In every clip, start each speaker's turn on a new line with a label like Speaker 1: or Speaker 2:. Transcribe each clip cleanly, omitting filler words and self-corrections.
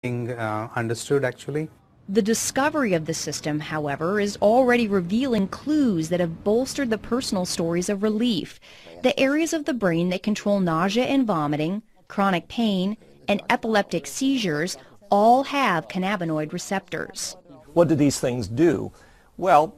Speaker 1: being understood actually.
Speaker 2: The discovery of the system, however, is already revealing clues that have bolstered the personal stories of relief. The areas of the brain that control nausea and vomiting, chronic pain, and epileptic seizures all have cannabinoid receptors.
Speaker 3: What do these things do? Well,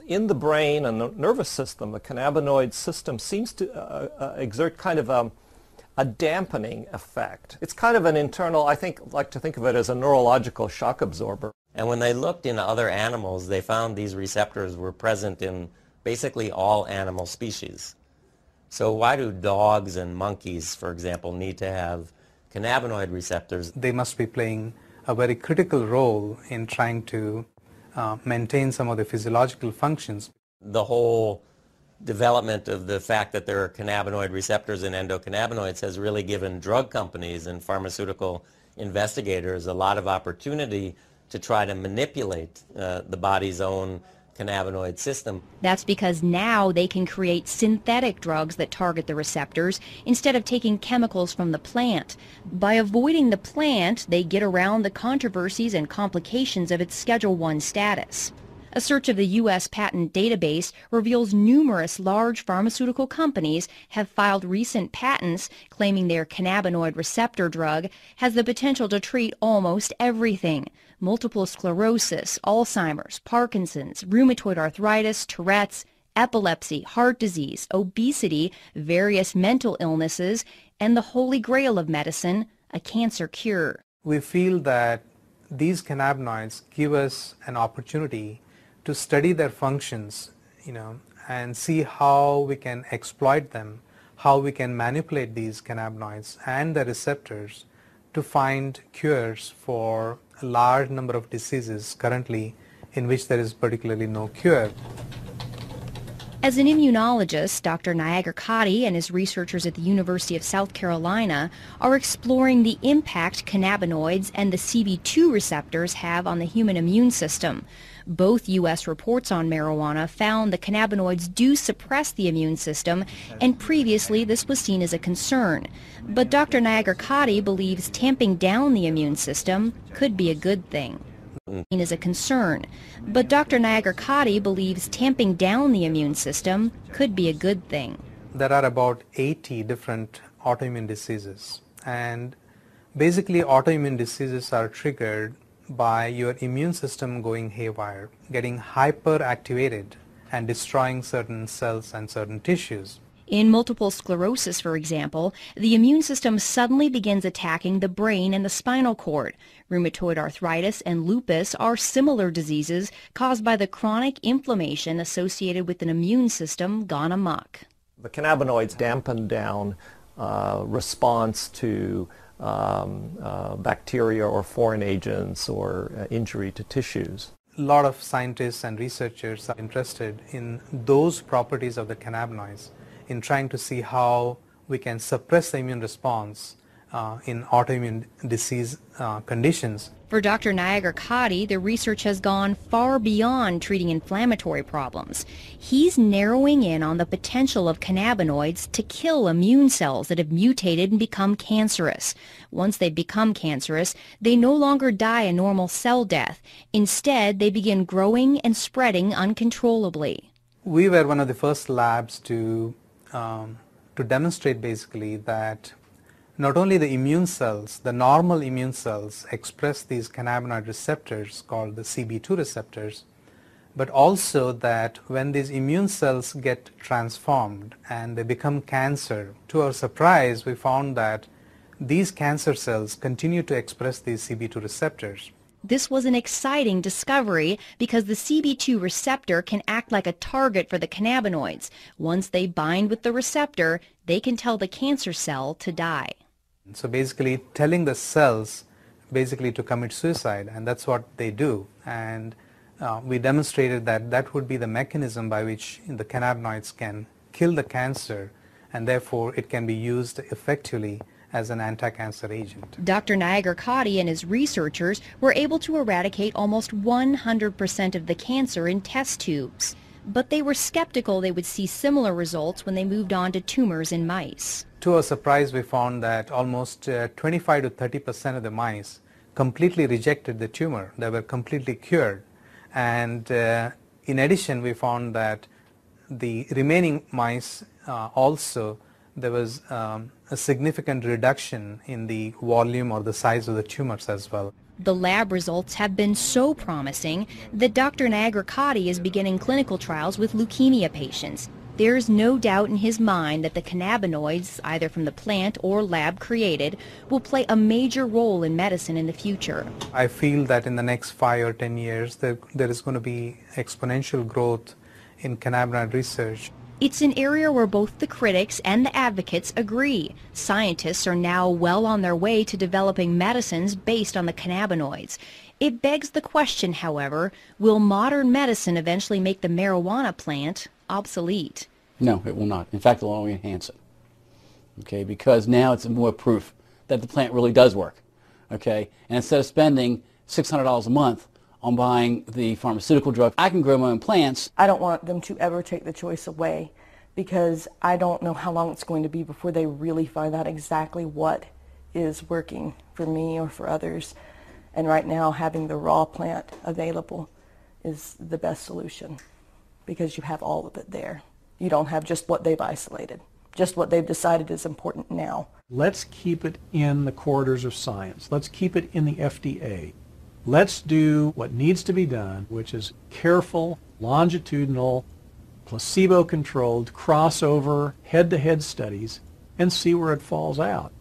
Speaker 3: in the brain and the nervous system, the cannabinoid system seems to exert kind of a dampening effect. It's kind of an internal, like to think of it as a neurological shock absorber.
Speaker 4: And when they looked in other animals, they found these receptors were present in basically all animal species. So why do dogs and monkeys, for example, need to have cannabinoid receptors?
Speaker 1: They must be playing a very critical role in trying to maintain some of the physiological functions.
Speaker 4: The whole development of the fact that there are cannabinoid receptors in endocannabinoids has really given drug companies and pharmaceutical investigators a lot of opportunity to try to manipulate the body's own cannabinoid system.
Speaker 2: That's because now they can create synthetic drugs that target the receptors instead of taking chemicals from the plant. By avoiding the plant, they get around the controversies and complications of its Schedule I status. A search of the U.S. patent database reveals numerous large pharmaceutical companies have filed recent patents claiming their cannabinoid receptor drug has the potential to treat almost everything: multiple sclerosis, Alzheimer's, Parkinson's, rheumatoid arthritis, Tourette's, epilepsy, heart disease, obesity, various mental illnesses, and the holy grail of medicine, a cancer cure.
Speaker 1: We feel that these cannabinoids give us an opportunity to study their functions, and see how we can exploit them, how we can manipulate these cannabinoids and the receptors to find cures for a large number of diseases currently in which there is particularly no cure.
Speaker 2: As an immunologist, Dr. Nayager Kadi and his researchers at the University of South Carolina are exploring the impact cannabinoids and the CB2 receptors have on the human immune system. Both U.S. reports on marijuana found the cannabinoids do suppress the immune system, and previously this was seen as a concern. But Dr. Nayager Kadi believes tamping down the immune system could be a good thing. Is a concern, but Dr. Nayager Kadi believes tamping down the immune system could be a good thing.
Speaker 1: There are about 80 different autoimmune diseases, and basically autoimmune diseases are triggered by your immune system going haywire, getting hyperactivated and destroying certain cells and certain tissues.
Speaker 2: In multiple sclerosis, for example, the immune system suddenly begins attacking the brain and the spinal cord. Rheumatoid arthritis and lupus are similar diseases caused by the chronic inflammation associated with an immune system gone amok.
Speaker 3: The cannabinoids dampen down response to bacteria or foreign agents or injury to tissues.
Speaker 1: A lot of scientists and researchers are interested in those properties of the cannabinoids, in trying to see how we can suppress the immune response in autoimmune disease conditions.
Speaker 2: For Dr. Nayager Kadi, the research has gone far beyond treating inflammatory problems. He's narrowing in on the potential of cannabinoids to kill immune cells that have mutated and become cancerous. Once they become cancerous, they no longer die a normal cell death. Instead, they begin growing and spreading uncontrollably.
Speaker 1: We were one of the first labs to demonstrate basically that not only the immune cells, the normal immune cells express these cannabinoid receptors called the CB2 receptors, but also that when these immune cells get transformed and they become cancer, to our surprise we found that these cancer cells continue to express these CB2 receptors.
Speaker 2: This was an exciting discovery because the CB2 receptor can act like a target for the cannabinoids. Once they bind with the receptor, they can tell the cancer cell to die.
Speaker 1: So basically telling the cells basically to commit suicide, and that's what they do. And we demonstrated that that would be the mechanism by which the cannabinoids can kill the cancer, and therefore it can be used effectively as an anti-cancer agent.
Speaker 2: Dr. Nayager Kadi and his researchers were able to eradicate almost 100% of the cancer in test tubes. But they were skeptical they would see similar results when they moved on to tumors in mice.
Speaker 1: To our surprise, we found that almost 25 to 30% of the mice completely rejected the tumor. They were completely cured. And in addition, we found that the remaining mice also, there was a significant reduction in the volume or the size of the tumors as well.
Speaker 2: The lab results have been so promising that Dr. Nagarkoti is beginning clinical trials with leukemia patients. There's no doubt in his mind that the cannabinoids, either from the plant or lab created, will play a major role in medicine in the future.
Speaker 1: I feel that in the next 5 or 10 years, there is going to be exponential growth in cannabinoid research.
Speaker 2: It's an area where both the critics and the advocates agree. Scientists are now well on their way to developing medicines based on the cannabinoids. It begs the question, however, will modern medicine eventually make the marijuana plant obsolete?
Speaker 5: No, it will not. In fact, it will only enhance it. Okay, because now it's more proof that the plant really does work. Okay, and instead of spending $600 a month on buying the pharmaceutical drug, I can grow my own plants.
Speaker 6: I don't want them to ever take the choice away, because I don't know how long it's going to be before they really find out exactly what is working for me or for others. And right now, having the raw plant available is the best solution, because you have all of it there. You don't have just what they've isolated, just what they've decided is important now.
Speaker 7: Let's keep it in the corridors of science. Let's keep it in the FDA. Let's do what needs to be done, which is careful, longitudinal, placebo-controlled, crossover, head-to-head studies, and see where it falls out.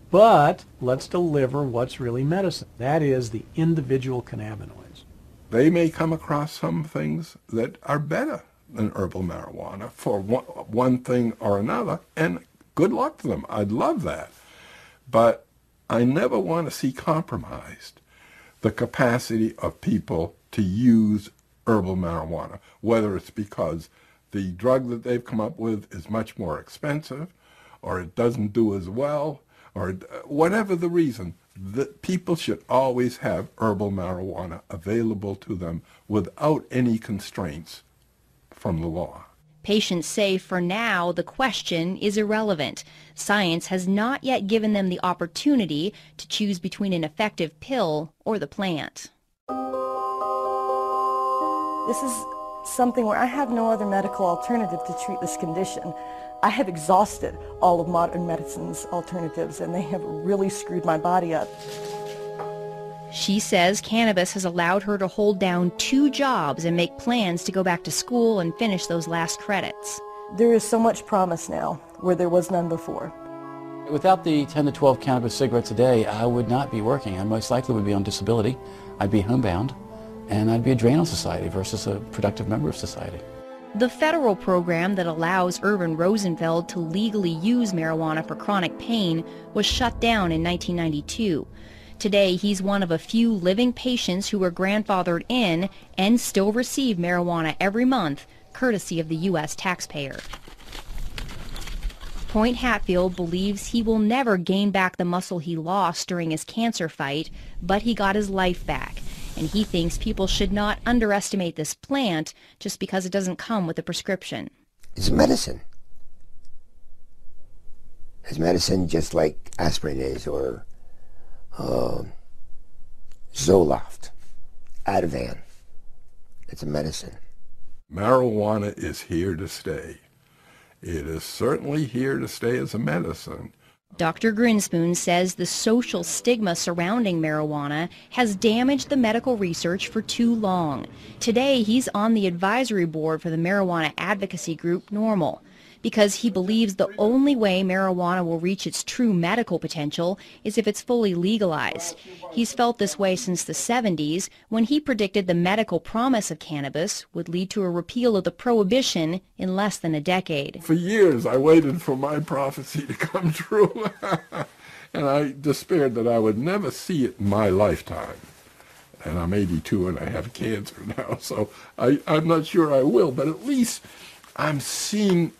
Speaker 7: But let's deliver what's really medicine. That is the individual cannabinoids.
Speaker 8: They may come across some things that are better than herbal marijuana for one thing or another, and good luck to them. I'd love that. But I never want to see compromised the capacity of people to use herbal marijuana, whether it's because the drug that they've come up with is much more expensive, or it doesn't do as well, or whatever the reason. That people should always have herbal marijuana available to them without any constraints from the law.
Speaker 2: Patients say for now the question is irrelevant. Science has not yet given them the opportunity to choose between an effective pill or the plant.
Speaker 6: This is something where I have no other medical alternative to treat this condition. I have exhausted all of modern medicine's alternatives, and they have really screwed my body up.
Speaker 2: She says cannabis has allowed her to hold down 2 jobs and make plans to go back to school and finish those last credits.
Speaker 6: There is so much promise now where there was none before.
Speaker 5: Without the 10 to 12 cannabis cigarettes a day, I would not be working. I most likely would be on disability. I'd be homebound, and I'd be a drain on society versus a productive member of society.
Speaker 2: The federal program that allows Irvin Rosenfeld to legally use marijuana for chronic pain was shut down in 1992. Today, he's one of a few living patients who were grandfathered in and still receive marijuana every month, courtesy of the U.S. taxpayer. Point Hatfield believes he will never gain back the muscle he lost during his cancer fight, but he got his life back. And he thinks people should not underestimate this plant just because it doesn't come with a prescription.
Speaker 9: It's medicine. It's medicine just like aspirin is, or Zoloft, Ativan. It's a medicine.
Speaker 8: Marijuana is here to stay. It is certainly here to stay as a medicine.
Speaker 2: Dr. Grinspoon says the social stigma surrounding marijuana has damaged the medical research for too long. Today, he's on the advisory board for the marijuana advocacy group NORML, because he believes the only way marijuana will reach its true medical potential is if it's fully legalized. He's felt this way since the 70s, when he predicted the medical promise of cannabis would lead to a repeal of the prohibition in less than a decade.
Speaker 8: For years, I waited for my prophecy to come true, and I despaired that I would never see it in my lifetime. And I'm 82 and I have cancer now, so I'm not sure I will, but at least I'm seeing,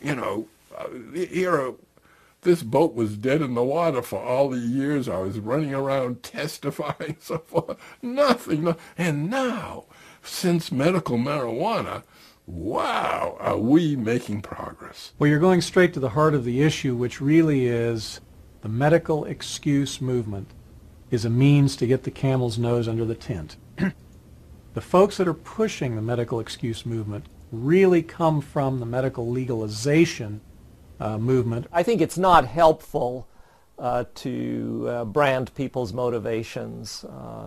Speaker 8: this boat was dead in the water for all the years I was running around testifying, so forth. Nothing. And now, since medical marijuana, wow, are we making progress.
Speaker 7: Well, you're going straight to the heart of the issue, which really is the medical excuse movement is a means to get the camel's nose under the tent. The folks that are pushing the medical excuse movement really come from the medical legalization movement.
Speaker 3: I think it's not helpful to brand people's motivations.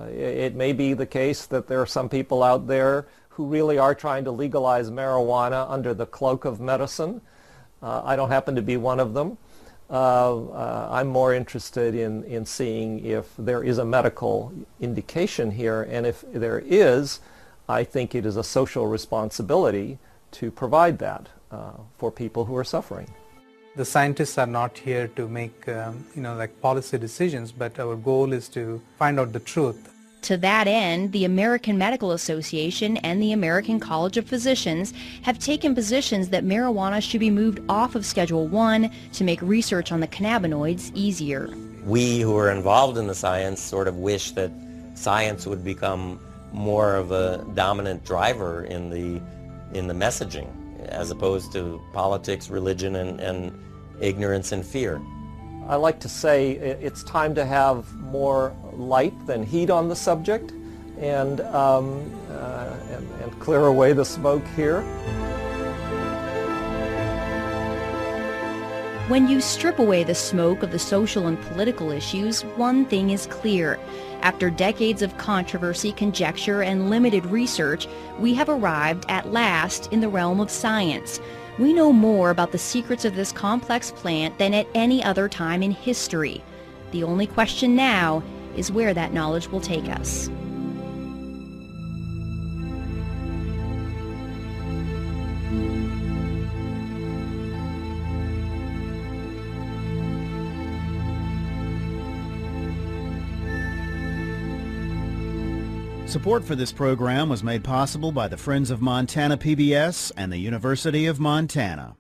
Speaker 3: It may be the case that there are some people out there who really are trying to legalize marijuana under the cloak of medicine. I don't happen to be one of them. I'm more interested in seeing if there is a medical indication here, and if there is, I think it is a social responsibility to provide that for people who are suffering.
Speaker 1: The scientists are not here to make, like policy decisions, but our goal is to find out the truth.
Speaker 2: To that end, the American Medical Association and the American College of Physicians have taken positions that marijuana should be moved off of Schedule I to make research on the cannabinoids easier.
Speaker 4: We who are involved in the science sort of wish that science would become more of a dominant driver in the messaging, as opposed to politics, religion, and ignorance and fear.
Speaker 3: I like to say it's time to have more light than heat on the subject, and clear away the smoke here.
Speaker 2: When you strip away the smoke of the social and political issues, one thing is clear. After decades of controversy, conjecture, and limited research, we have arrived at last in the realm of science. We know more about the secrets of this complex plant than at any other time in history. The only question now is where that knowledge will take us.
Speaker 10: Support for this program was made possible by the Friends of Montana PBS and the University of Montana.